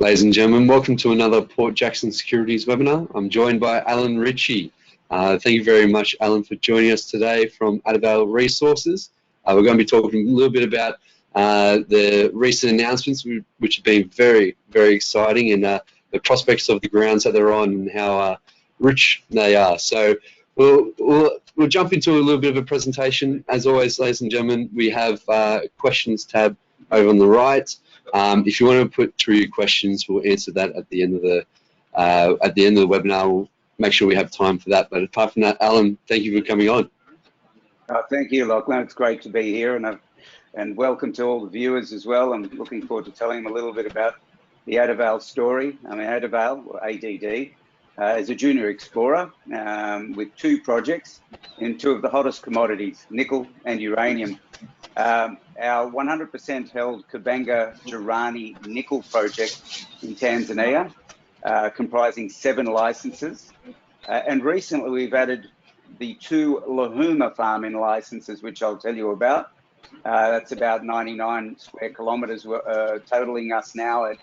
Ladies and gentlemen, welcome to another Port Jackson Securities webinar. I'm joined by Allan Ritchie. Thank you very much, Allan, for joining us today from Adavale Resources. We're going to be talking a little bit about the recent announcements, which have been very, very exciting, and the prospects of the grounds that they're on and how rich they are. So we'll jump into a little bit of a presentation. As always, ladies and gentlemen, we have questions tab over on the right. If you want to put through your questions, we'll answer that at the end of the webinar. We'll make sure we have time for that. But apart from that, Allan, thank you for coming on. Thank you, Lachlan. It's great to be here, and welcome to all the viewers as well. I'm looking forward to telling them a little bit about the Adavale story. I mean, Adavale, or ADD, is a junior explorer with two projects in two of the hottest commodities, nickel and uranium. Our 100% held Kabanga-Jirani nickel project in Tanzania, comprising 7 licenses. And recently we've added the 2 Lahuma farming licenses, which I'll tell you about. That's about 99 square kilometres, totaling us now at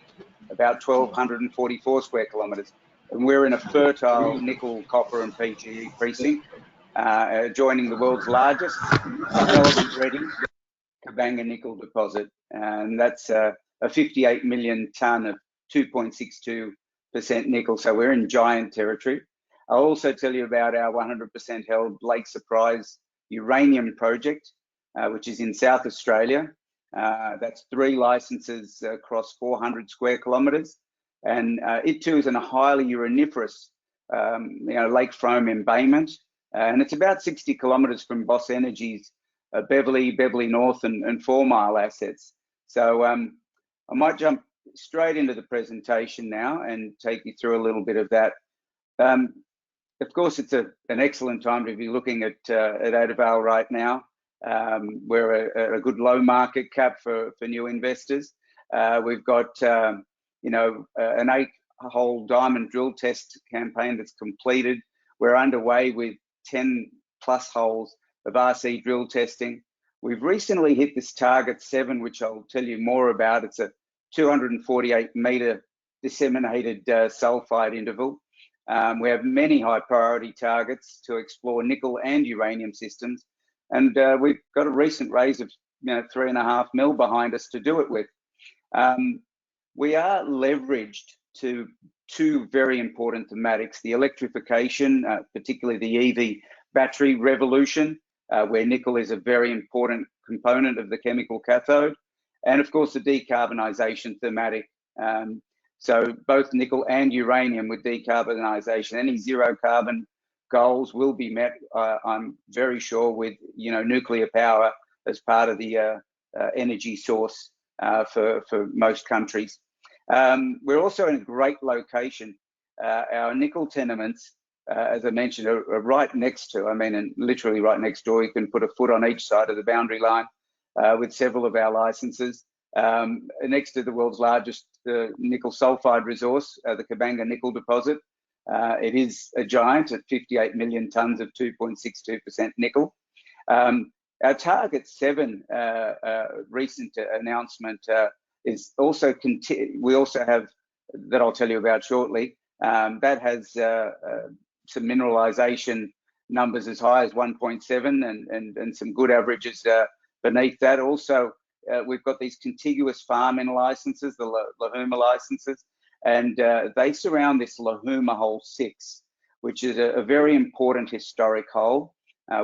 about 1,244 square kilometres. And we're in a fertile nickel, copper and PGE precinct, joining the world's largest development-ready Kabanga nickel deposit, and that's a 58 million tonne of 2.62% nickel, so we're in giant territory. I'll also tell you about our 100% held Lake Surprise uranium project, which is in South Australia. That's 3 licenses across 400 square kilometres, and it too is in a highly uraniferous lake foam embayment, and it's about 60 kilometres from Boss Energy's Beverly North and 4 Mile assets. So I might jump straight into the presentation now and take you through a little bit of that. Of course, it's an excellent time to be looking at Adavale right now. We're a good low market cap for new investors. We've got an 8-hole diamond drill test campaign that's completed. We're underway with 10+ holes of RC drill testing. We've recently hit this target 7, which I'll tell you more about. It's a 248 metre disseminated sulphide interval. We have many high priority targets to explore nickel and uranium systems, and we've got a recent raise of 3.5 mil behind us to do it with. We are leveraged to 2 very important thematics: the electrification, particularly the EV battery revolution, where nickel is a very important component of the chemical cathode, and of course the decarbonisation thematic. So both nickel and uranium with decarbonisation, any zero carbon goals will be met, I'm very sure, with nuclear power as part of the energy source for most countries. We're also in a great location. Our nickel tenements, as I mentioned, are right next to, and literally right next door. You can put a foot on each side of the boundary line with several of our licenses. Next to the world's largest nickel sulphide resource, the Kabanga nickel deposit. It is a giant at 58 million tonnes of 2.62% nickel. Our target 7 recent announcement is also, we also have, that I'll tell you about shortly, that has some mineralization numbers as high as 1.7 and some good averages beneath that. Also, we've got these contiguous farming licenses, the Lahuma licenses, and they surround this Lahuma hole 6, which is a very important historic hole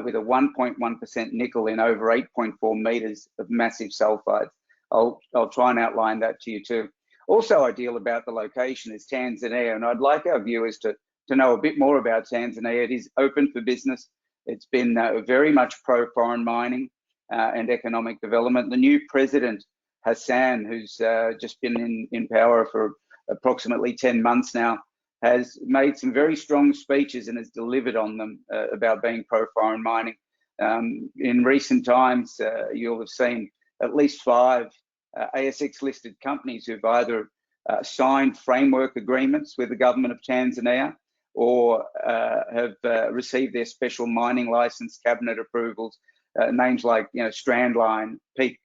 with a 1.1% nickel in over 8.4 meters of massive sulphides. I'll try and outline that to you too. Also ideal about the location is Tanzania, and I'd like our viewers to know a bit more about Tanzania. It is open for business. It's been very much pro-foreign mining and economic development. The new president, Hassan, who's just been in power for approximately 10 months now, has made some very strong speeches and has delivered on them about being pro-foreign mining. In recent times, you'll have seen at least 5 ASX listed companies who've either signed framework agreements with the government of Tanzania or have received their special mining license cabinet approvals. Names like Strandline, Peak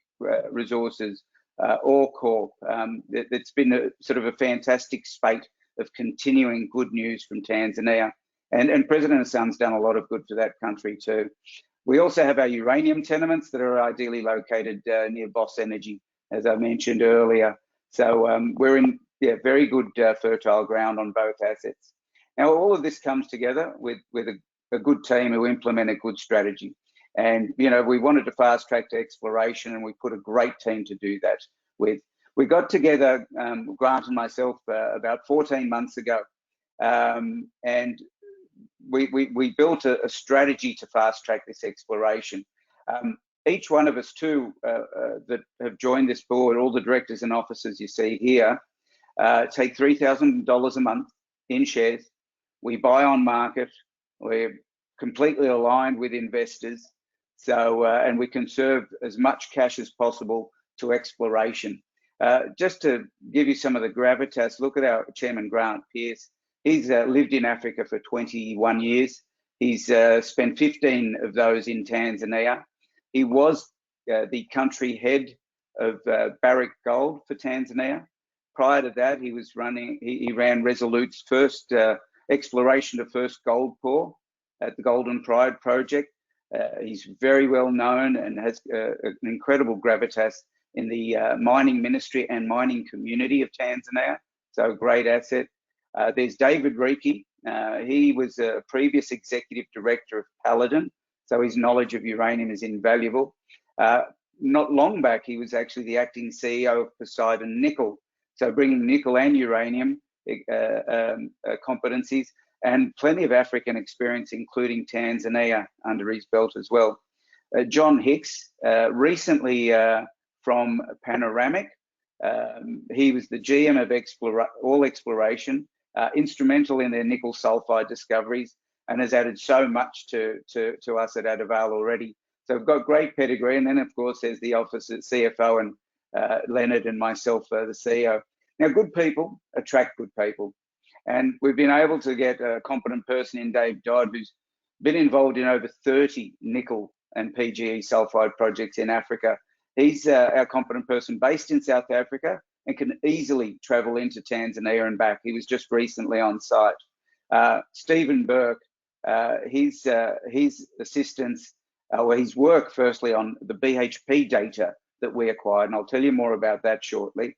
Resources, OreCorp. It's been a sort of a fantastic spate of continuing good news from Tanzania. And President Hassan's done a lot of good for that country too. We also have our uranium tenements that are ideally located near Boss Energy, as I mentioned earlier. So we're in very good fertile ground on both assets. Now, all of this comes together with a good team who implement a good strategy. And, you know, we wanted to fast track to exploration, and we put a great team to do that with. We got together, Grant and myself, about 14 months ago, and we built a strategy to fast track this exploration. Each one of us too that have joined this board, all the directors and officers you see here, take $3,000 a month in shares. We buy on market. We're completely aligned with investors. So, and we conserve as much cash as possible to exploration. Just to give you some of the gravitas, look at our chairman, Grant Pearce. He's lived in Africa for 21 years. He's spent 15 of those in Tanzania. He was the country head of Barrick Gold for Tanzania. Prior to that, he ran Resolute's first exploration of first gold pour at the Golden Pride project. He's very well known and has an incredible gravitas in the mining ministry and mining community of Tanzania. So a great asset. There's David Ritchie. He was a previous executive director of Paladin, so his knowledge of uranium is invaluable. Not long back, he was actually the acting CEO of Poseidon Nickel, so bringing nickel and uranium competencies, and plenty of African experience, including Tanzania, under his belt as well. John Hicks, recently from Panoramic. He was the GM of all exploration, instrumental in their nickel sulphide discoveries, and has added so much to us at Adavale already. So we've got great pedigree. And then, of course, there's the office at CFO and Leonard and myself, the CEO. Now, good people attract good people. And we've been able to get a competent person in Dave Dodd, who's been involved in over 30 nickel and PGE sulphide projects in Africa. He's our competent person based in South Africa and can easily travel into Tanzania and back. He was just recently on site. Stephen Burke, his assistance, his work firstly on the BHP data that we acquired, and I'll tell you more about that shortly.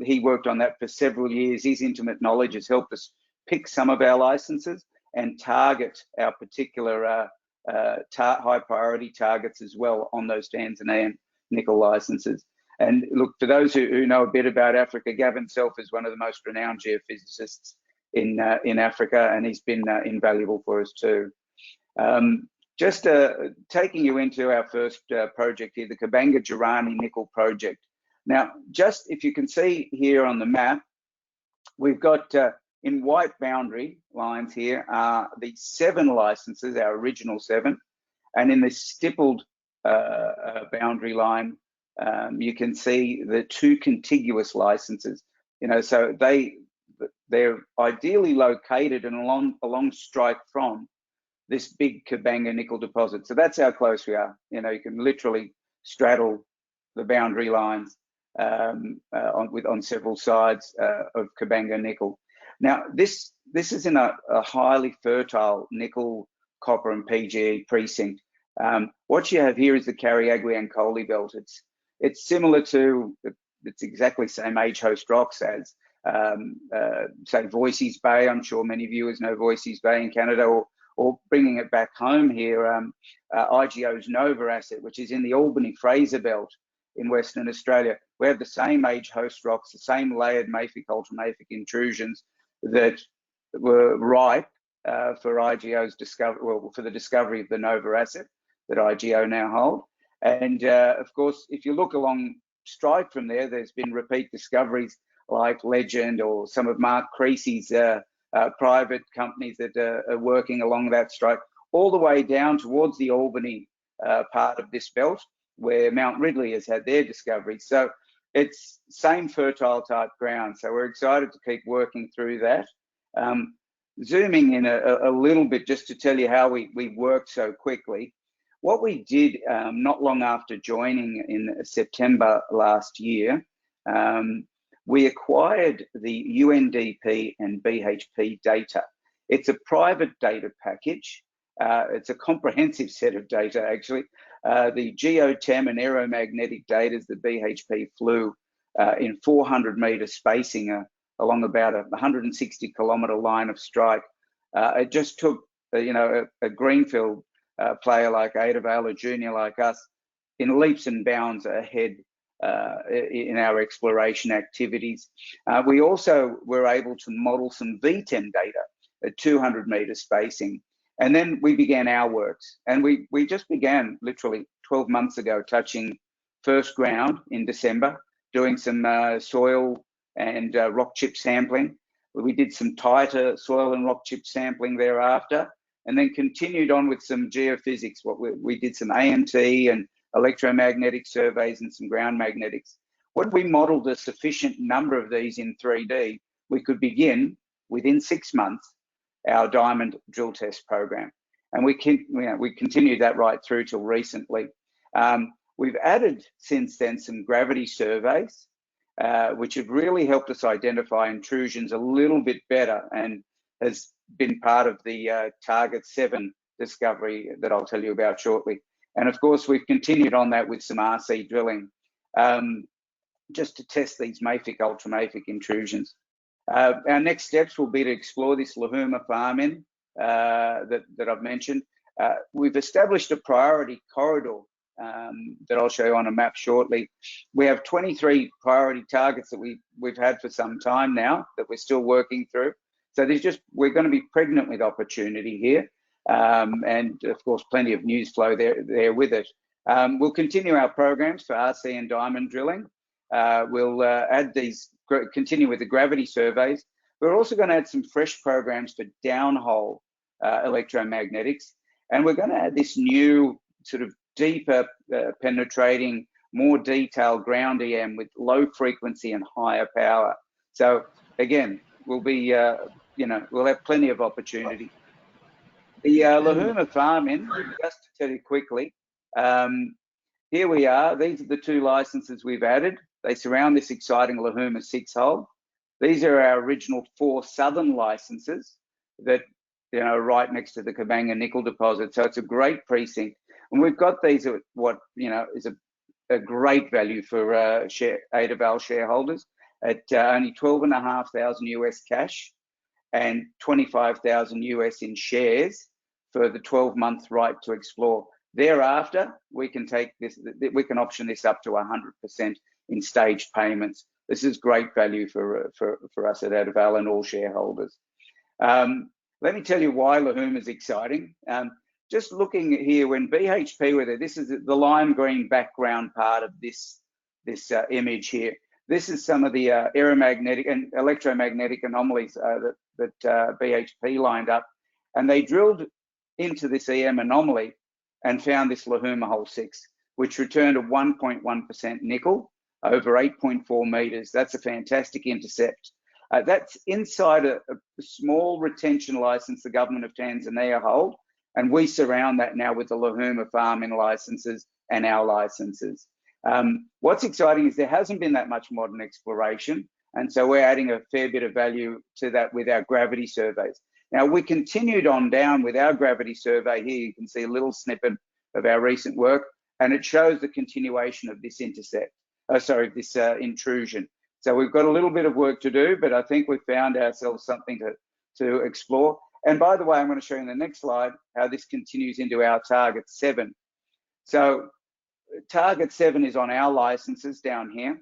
He worked on that for several years. His intimate knowledge has helped us pick some of our licenses and target our particular high priority targets as well on those Tanzanian nickel licenses. And look, for those who know a bit about Africa, Gavin Self is one of the most renowned geophysicists in Africa, and he's been invaluable for us too. Just taking you into our first project here, the Kabanga-Jirani nickel project. Now, just if you can see here on the map, we've got in white boundary lines here are the 7 licenses, our original 7, and in the stippled boundary line, you can see the 2 contiguous licenses. You know, so they're ideally located and along strike from this big Kabanga nickel deposit. So that's how close we are. You know, you can literally straddle the boundary lines on several sides of Kabanga nickel. Now, this is in a highly fertile nickel, copper, and PGE precinct. What you have here is the Kariagwe-Ankole belt. It's similar to, it's exactly the same age host rocks as, say, Voisey's Bay. I'm sure many viewers know Voisey's Bay in Canada, or bringing it back home here, IGO's Nova asset, which is in the Albany-Fraser belt in Western Australia. We have the same age host rocks, the same layered mafic, ultramafic intrusions that were ripe for IGO's discovery, well, for the discovery of the Nova asset that IGO now hold. And of course, if you look along strike from there, there's been repeat discoveries like Legend or some of Mark Creasy's private companies that are working along that strike, all the way down towards the Albany part of this belt, where Mount Ridley has had their discovery. So it's same fertile type ground. So we're excited to keep working through that. Zooming in a little bit, just to tell you how we worked so quickly. what we did not long after joining in September last year, we acquired the UNDP and BHP data. It's a private data package. It's a comprehensive set of data, actually. The geothermal and aeromagnetic data that BHP flew in 400-metre spacing along about a 160-kilometre line of strike. It just took, a greenfield player like Adavale, a junior like us, in leaps and bounds ahead in our exploration activities. We also were able to model some V10 data at 200-metre spacing. And then we began our works. And we just began literally 12 months ago, touching first ground in December, doing some soil and rock chip sampling. We did some tighter soil and rock chip sampling thereafter, and then continued on with some geophysics. We did some AMT and electromagnetic surveys and some ground magnetics. When we modeled a sufficient number of these in 3D, we could begin within 6 months our diamond drill test program. And we continued that right through till recently. We've added since then some gravity surveys, which have really helped us identify intrusions a little bit better and has been part of the Target 7 discovery that I'll tell you about shortly. And of course, we've continued on that with some RC drilling just to test these mafic, ultramafic intrusions. Our next steps will be to explore this Lahuma farm-in that I've mentioned. We've established a priority corridor that I'll show you on a map shortly. We have 23 priority targets that we've had for some time now that we're still working through. So we're going to be pregnant with opportunity here, and of course plenty of news flow there with it. We'll continue our programs for RC and diamond drilling. We'll continue with the gravity surveys. We're also going to add some fresh programs for downhole electromagnetics, and we're going to add this new sort of deeper penetrating, more detailed ground EM with low frequency and higher power. So again, we'll be, we'll have plenty of opportunity. The Lahuma farm-in, just to tell you quickly, here we are. These are the 2 licenses we've added. They surround this exciting Lahuma 6-hole. These are our original 4 southern licenses that, right next to the Kabanga nickel deposit. So it's a great precinct. And we've got these at what, is a great value for Adavale shareholders at only $12,500 US cash and $25,000 US in shares for the 12-month right to explore. Thereafter, we can option this up to 100% in staged payments. This is great value for us at Adavale and all shareholders. Let me tell you why Lahuma is exciting. Just looking here, when BHP were there, this is the lime green background part of this image here. This is some of the aeromagnetic and electromagnetic anomalies that BHP lined up, and they drilled into this EM anomaly and found this Lahuma hole 6, which returned a 1.1% nickel over 8.4 meters. That's a fantastic intercept. That's inside a small retention license the government of Tanzania hold, and we surround that now with the Lahuma farming licenses and our licenses. What's exciting is there hasn't been that much modern exploration, and so we're adding a fair bit of value to that with our gravity surveys. Now, we continued on down with our gravity survey here. You can see a little snippet of our recent work, and it shows the continuation of this intrusion. So we've got a little bit of work to do, but I think we've found ourselves something to explore. And by the way, I'm going to show you in the next slide how this continues into our Target 7. So Target 7 is on our licenses down here.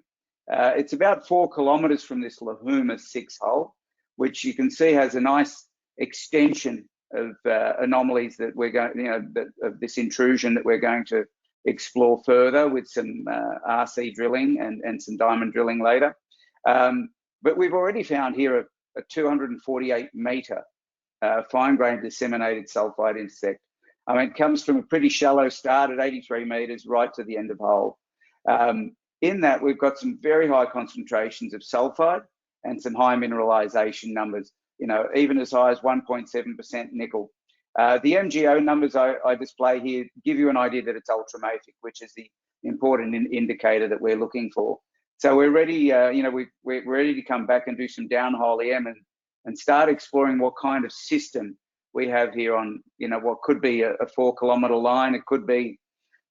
It's about 4 kilometers from this Lahuma 6-hole, which you can see has a nice extension of anomalies that we're going, of this intrusion that we're going to explore further with some RC drilling and some diamond drilling later. But we've already found here a 248-meter fine-grained disseminated sulphide intersect. I mean, it comes from a pretty shallow start at 83 meters right to the end of hole. In that, we've got some very high concentrations of sulphide and some high mineralization numbers, even as high as 1.7% nickel. The MGO numbers I display here give you an idea that it's ultramafic, which is the important indicator that we're looking for. So we're ready, we're ready to come back and do some downhole EM and start exploring what kind of system we have here on, what could be a 4-kilometre line. It could be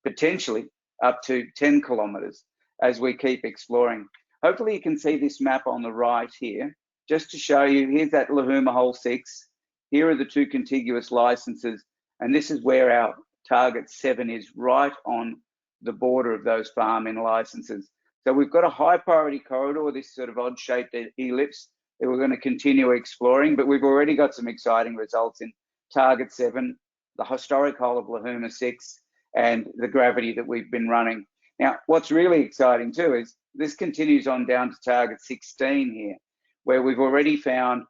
potentially up to 10 kilometres as we keep exploring. Hopefully you can see this map on the right here, just to show you. Here's that Lahuma hole 6. Here are the 2 contiguous licenses, and this is where our target 7 is, right on the border of those farm-in licenses. So we've got a high priority corridor, this sort of odd-shaped ellipse that we're going to continue exploring, but we've already got some exciting results in target 7, the historic hole of Lahuma 6, and the gravity that we've been running. Now, what's really exciting too is this continues on down to target 16 here, where we've already found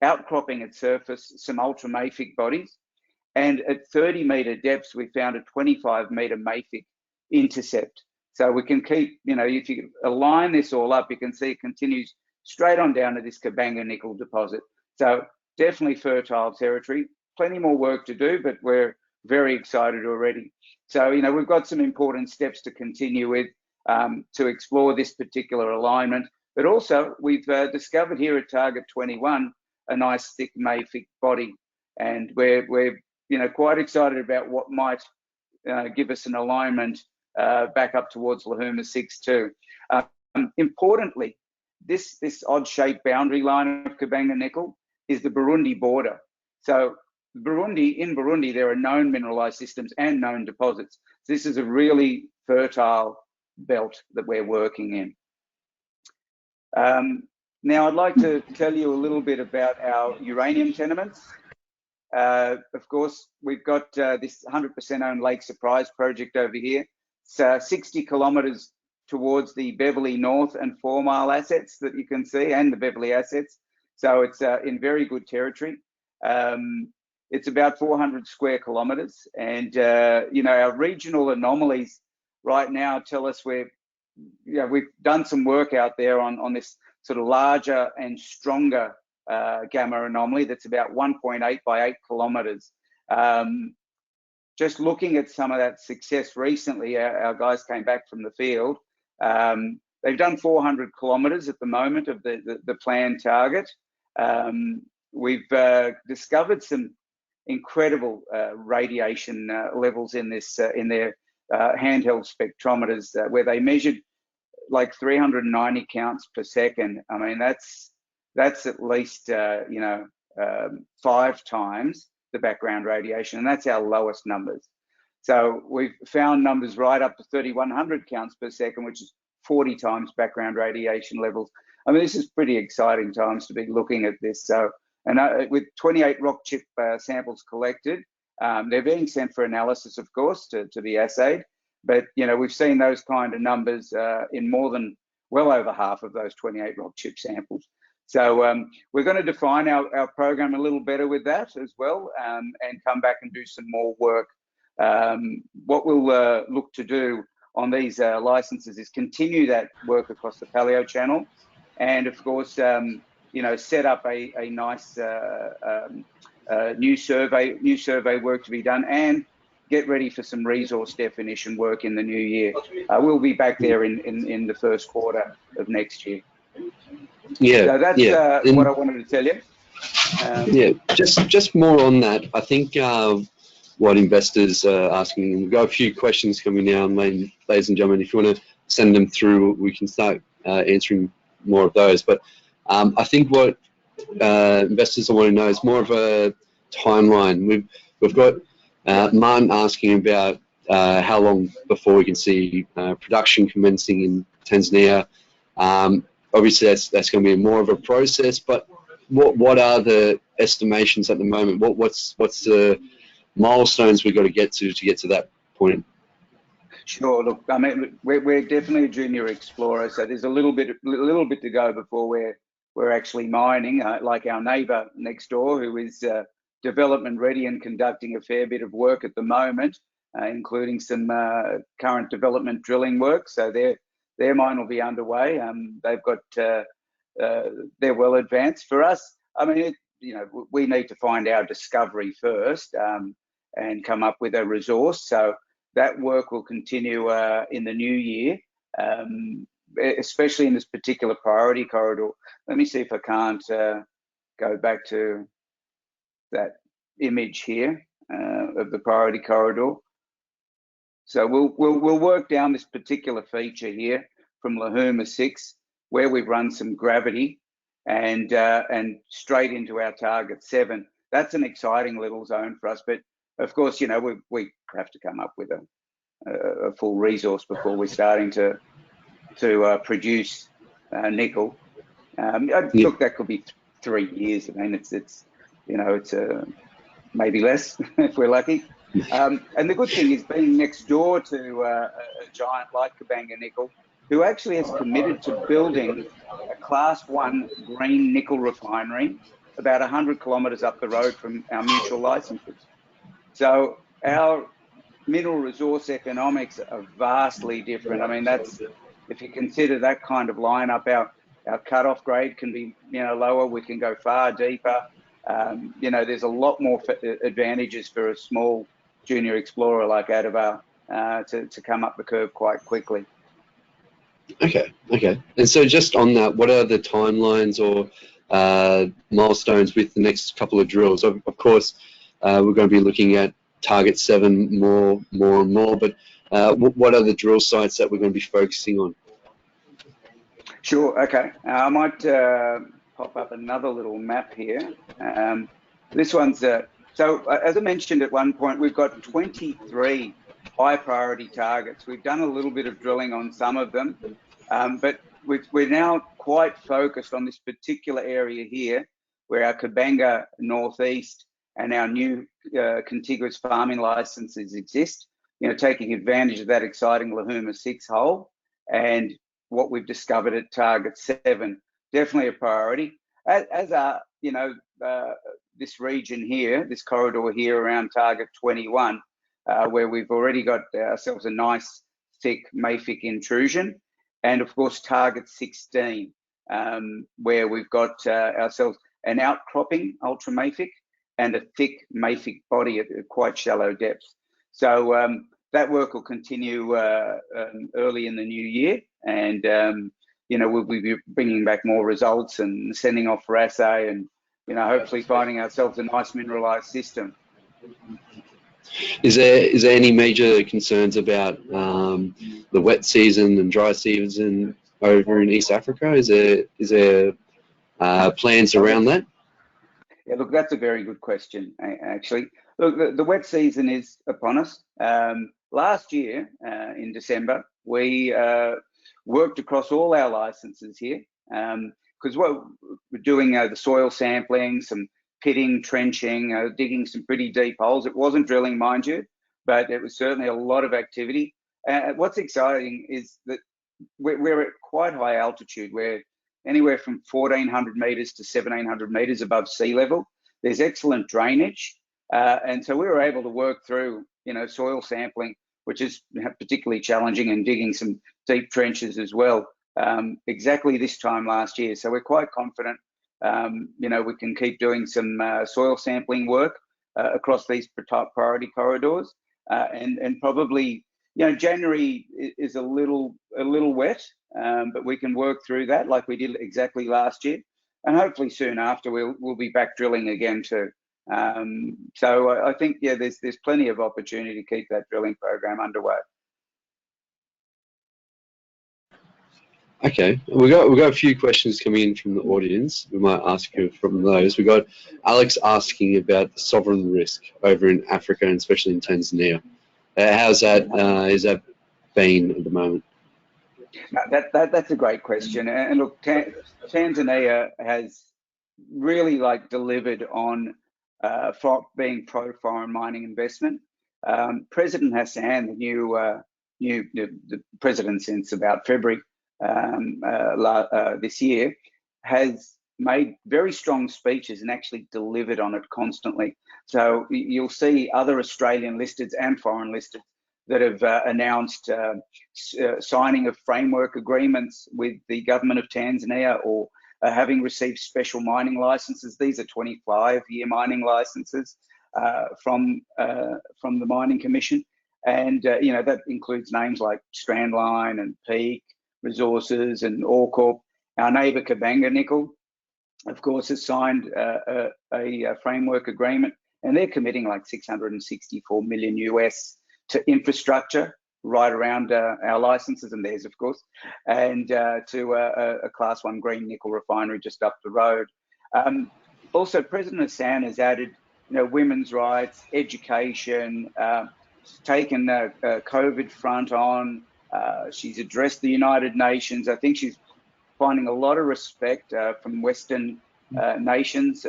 outcropping at surface some ultramafic bodies, and at 30-metre depths we found a 25-metre mafic intercept. So we can keep, if you align this all up, you can see it continues straight on down to this Kabanga nickel deposit. So definitely fertile territory, plenty more work to do, but we're very excited already. So, we've got some important steps to continue with to explore this particular alignment, but also we've discovered here at target 21 a nice thick mafic body, and we're quite excited about what might give us an alignment back up towards Lahuma 6 too. Importantly, this odd-shaped boundary line of Kabanga nickel is the Burundi border. So in Burundi, there are known mineralized systems and known deposits. So this is a really fertile belt that we're working in. Now, I'd like to tell you a little bit about our uranium tenements. Of course, we've got this 100% owned Lake Surprise project over here. It's 60 kilometres towards the Beverley North and 4 Mile assets that you can see, and the Beverley assets. So it's in very good territory. It's about 400 square kilometres, and our regional anomalies right now tell us we've done some work out there on this sort of larger and stronger gamma anomaly that's about 1.8 by 8 kilometres. Just looking at some of that success recently, our guys came back from the field. They've done 400 kilometres at the moment of the planned target. We've discovered some incredible radiation levels in this in their handheld spectrometers where they measured like 390 counts per second. I mean, that's at least 5 times the background radiation, and that's our lowest numbers. So we've found numbers right up to 3,100 counts per second, which is 40 times background radiation levels. I mean, this is pretty exciting times to be looking at this. So, and with 28 rock chip samples collected, they're being sent for analysis, of course, to be assayed. But we've seen those kind of numbers in more than well over half of those 28 rock chip samples. So we're going to define our program a little better with that as well, and come back and do some more work. What we'll look to do on these licenses is continue that work across the Paleo Channel, and of course, set up a nice new survey work to be done, and get ready for some resource definition work in the new year. We'll be back there in the first quarter of next year. Yeah, so that's what I wanted to tell you. Yeah, just more on that. I think what investors are asking, and we've got a few questions coming now, ladies and gentlemen. If you want to send them through, we can start answering more of those. But I think what investors want to know is more of a timeline. We've got Martin asking about how long before we can see production commencing in Tanzania. Obviously, that's going to be more of a process. But what are the estimations at the moment? What's the milestones we've got to get to that point? Sure. Look, I mean, we're definitely a junior explorer, so there's a little bit to go before we're actually mining. Like our neighbour next door, who is development ready and conducting a fair bit of work at the moment, including some current development drilling work. So their mine will be underway. They've got they're well advanced. For us, I mean, we need to find our discovery first and come up with a resource. So that work will continue in the new year, especially in this particular priority corridor. Let me see if I can't go back to that image here of the priority corridor. So we'll work down this particular feature here from Lahuma 6, where we've run some gravity, and straight into our target 7. That's an exciting little zone for us, but of course, we have to come up with a full resource before we're starting to produce nickel. Look, that could be 3 years. I mean, it's maybe less if we're lucky. And the good thing is being next door to a giant like Kabanga Nickel, who actually has committed to building a Class 1 green nickel refinery about 100 kilometres up the road from our mutual licenses. So our mineral resource economics are vastly different. I mean, that's, if you consider that kind of lineup, our cutoff grade can be lower. We can go far deeper. There's a lot more advantages for a small junior explorer like Adavale to come up the curve quite quickly. Okay. And so just on that, what are the timelines or milestones with the next couple of drills? Of course, we're going to be looking at target 7 more and more, but what are the drill sites that we're going to be focusing on? Sure, okay. I might pop up another little map here. This one's, so as I mentioned at one point, we've got 23 high priority targets. We've done a little bit of drilling on some of them, but we're now quite focused on this particular area here, where our Kabanga Northeast and our new contiguous farming licenses exist, taking advantage of that exciting Lahuma 6 hole and what we've discovered at target 7. Definitely a priority, as are, this region here, this corridor here around target 21, where we've already got ourselves a nice thick mafic intrusion, and of course target 16, where we've got ourselves an outcropping ultramafic and a thick mafic body at quite shallow depths. So that work will continue early in the new year, and we'll be bringing back more results and sending off for assay, and hopefully finding ourselves a nice mineralized system. Is there any major concerns about the wet season and dry season over in East Africa? Is there plans around that? Yeah, look, that's a very good question, actually. Look, the wet season is upon us. Last year, in December, we worked across all our licenses here, because we're doing the soil sampling, some pitting, trenching, digging some pretty deep holes. It wasn't drilling, mind you, but it was certainly a lot of activity. What's exciting is that we're at quite high altitude. We're anywhere from 1,400 metres to 1,700 metres above sea level. There's excellent drainage, and so we were able to work through, soil sampling, which is particularly challenging, and digging some deep trenches as well, exactly this time last year. So we're quite confident, we can keep doing some soil sampling work across these priority corridors, and probably, January is a little wet, but we can work through that like we did exactly last year, and hopefully soon after we'll be back drilling again too. So I think, yeah, there's plenty of opportunity to keep that drilling program underway. Okay, we got a few questions coming in from the audience. We might ask you from those. We got Alex asking about the sovereign risk over in Africa, and especially in Tanzania. How's that? Is that been at the moment? That's a great question. And look, Tanzania has really delivered on being pro foreign mining investment. President Hassan, the president since about February this year, has made very strong speeches and actually delivered on it constantly. So you'll see other Australian listeds and foreign listeds that have announced signing of framework agreements with the government of Tanzania, or having received special mining licenses. These are 25-year mining licenses from the Mining Commission. And, that includes names like Strandline and Peak Resources and OreCorp. Our neighbour Kabanga Nickel, of course, has signed a framework agreement, and they're committing like 664 million US to infrastructure right around our licenses and theirs, of course, and to a Class 1 green nickel refinery just up the road. Also, President Hassan has added, women's rights, education, taken the COVID front on. She's addressed the United Nations. I think she's finding a lot of respect from Western nations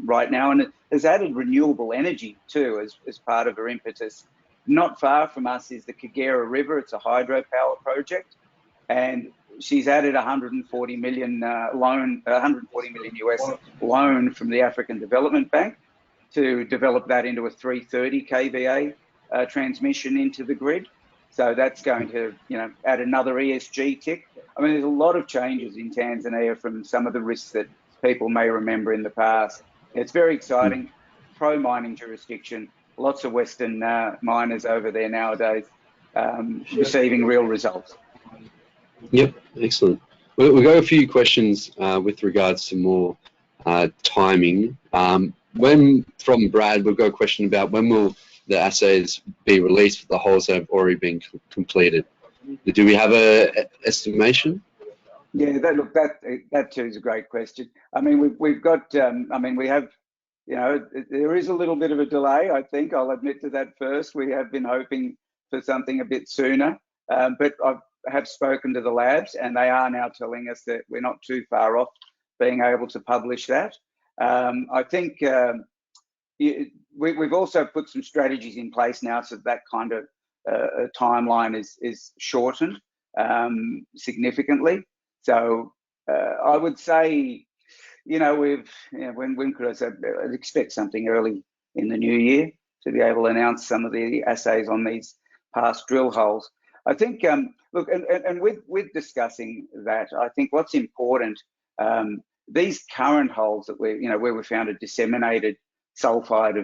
right now, and it has added renewable energy too as part of her impetus. Not far from us is the Kagera River. It's a hydropower project, and she's added 140 million US loan from the African Development Bank to develop that into a 330 kVA transmission into the grid. So that's going to, add another ESG tick. I mean, there's a lot of changes in Tanzania from some of the risks that people may remember in the past. It's very exciting, pro-mining jurisdiction, lots of Western miners over there nowadays receiving real results. Yep, excellent. We've got a few questions with regards to more timing. From Brad, we've got a question about when will the assays be released for the holes that have already been completed. Do we have a estimation? Yeah, that too is a great question. I mean, we've got, we have, there is a little bit of a delay, I think. I'll admit to that first. We have been hoping for something a bit sooner, but I have spoken to the labs and they are now telling us that we're not too far off being able to publish that. I think we've also put some strategies in place now so that kind of timeline is shortened significantly. So I would say, when could I say? I'd expect something early in the new year to be able to announce some of the assays on these past drill holes. I think, look, and with discussing that, I think what's important, these current holes that where we found a disseminated sulphide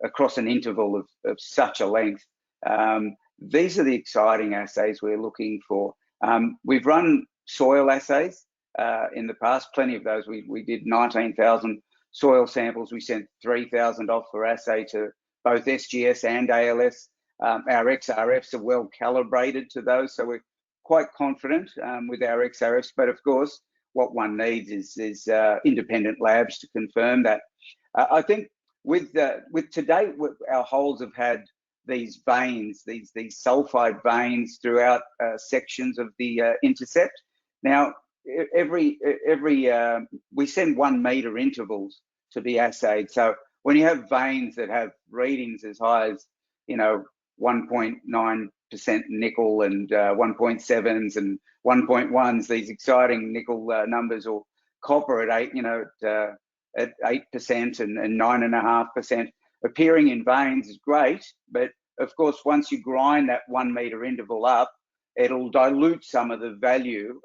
across an interval of such a length, these are the exciting assays we're looking for. We've run soil assays in the past, plenty of those. We did 19,000 soil samples. We sent 3,000 off for assay to both SGS and ALS. Our XRFs are well calibrated to those, so we're quite confident with our XRFs. But of course, what one needs is independent labs to confirm that. I think with to date, our holes have had these veins, these sulphide veins throughout sections of the intercept. Now, we send 1 metre intervals to be assayed. So when you have veins that have readings as high as 1.9% nickel and 1.7s and 1.1s, these exciting nickel numbers, or copper at 8, at 8% and 9.5%, appearing in veins is great. But of course, once you grind that 1 metre interval up, it'll dilute some of the value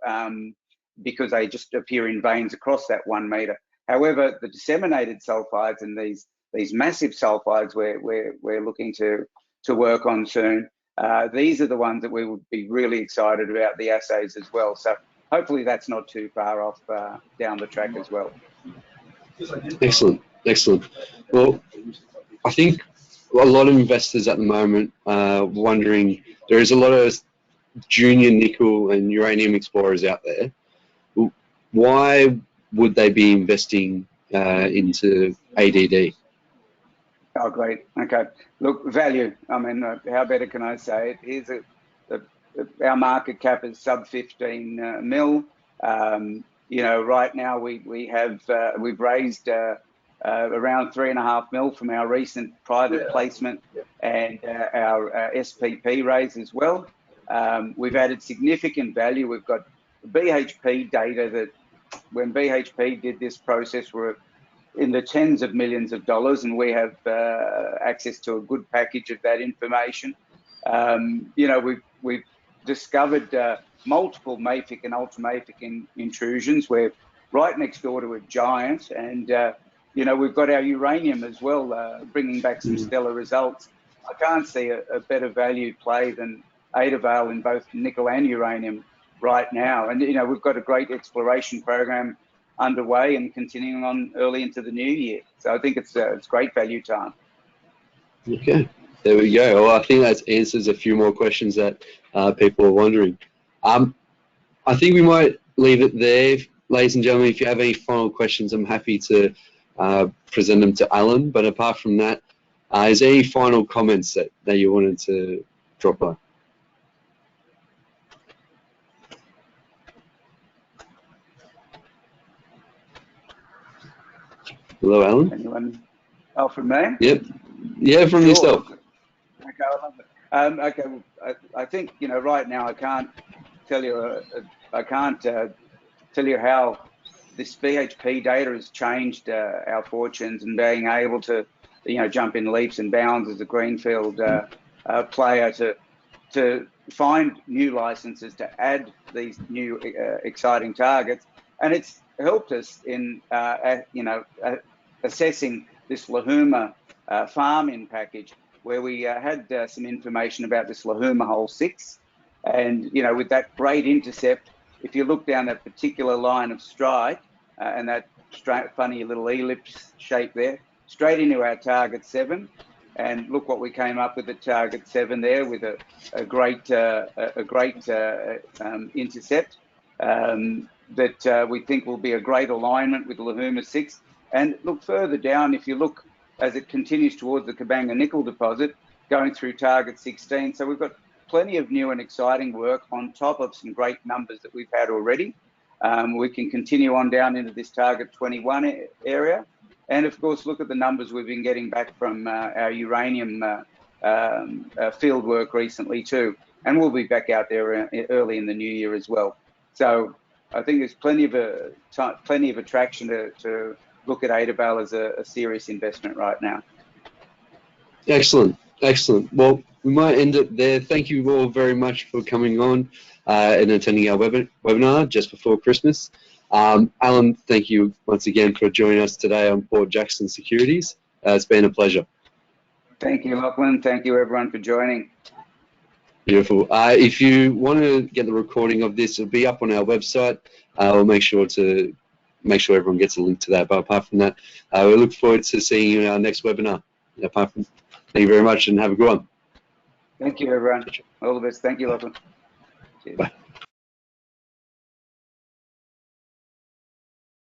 because they just appear in veins across that 1 metre. However, the disseminated sulphides and these massive sulphides we're looking to work on soon, these are the ones that we would be really excited about the assays as well. So hopefully that's not too far off down the track as well. Excellent. Well, I think a lot of investors at the moment are wondering, there is a lot of junior nickel and uranium explorers out there. Why would they be investing into ADD? Oh, great. Okay. Look, value. I mean, how better can I say it? Our market cap is sub 15 mil. Right now we've raised around 3.5 mil from our recent private placement and our SPP raise as well. We've added significant value. We've got BHP data that when BHP did this process were in the tens of millions of dollars, and we have access to a good package of that information. We've discovered multiple mafic and ultramafic intrusions where right next door to a giant. And, you know, we've got our uranium as well, bringing back some stellar results. I can't see a better value play than Adavale in both nickel and uranium right now. And, you know, we've got a great exploration program underway and continuing on early into the new year. So I think it's great value time. Okay, there we go. Well, I think that answers a few more questions that people are wondering. I think we might leave it there. Ladies and gentlemen, if you have any final questions, I'm happy to present them to Allan. But apart from that, is there any final comments that you wanted to drop by? Hello, Allan? Anyone? Oh, from me? Yep. Yeah, from yourself. Okay, I love it. Okay, well, I think, you know, right now I can't tell you, tell you how this BHP data has changed our fortunes, and being able to, you know, jump in leaps and bounds as a greenfield player to find new licenses, to add these new exciting targets. And it's helped us in, you know, assessing this Lahuma farm-in package, where we had some information about this Lahuma hole 6. And, you know, with that great intercept, if you look down that particular line of strike and that funny little ellipse shape there, straight into our target 7. And look what we came up with at target 7 there, with a great intercept that we think will be a great alignment with Lahuma 6. And look further down, if you look as it continues towards the Kabanga nickel deposit, going through target 16. So we've got plenty of new and exciting work on top of some great numbers that we've had already. We can continue on down into this target 21 area. And of course, look at the numbers we've been getting back from our uranium field work recently too. And we'll be back out there early in the new year as well. So I think there's plenty of attraction to look at Adavale as a serious investment right now. Excellent, excellent. Well, we might end it there. Thank you all very much for coming on and attending our webinar just before Christmas. Allan, thank you once again for joining us today on board Jackson Securities. It's been a pleasure. Thank you, Lachlan. Thank you, everyone, for joining. Beautiful. If you want to get the recording of this, it'll be up on our website. We'll make sure everyone gets a link to that. But apart from that, we look forward to seeing you in our next webinar. Thank you very much and have a good one. Thank you, everyone. All the best. Thank you, Lachlan. Cheers. Bye.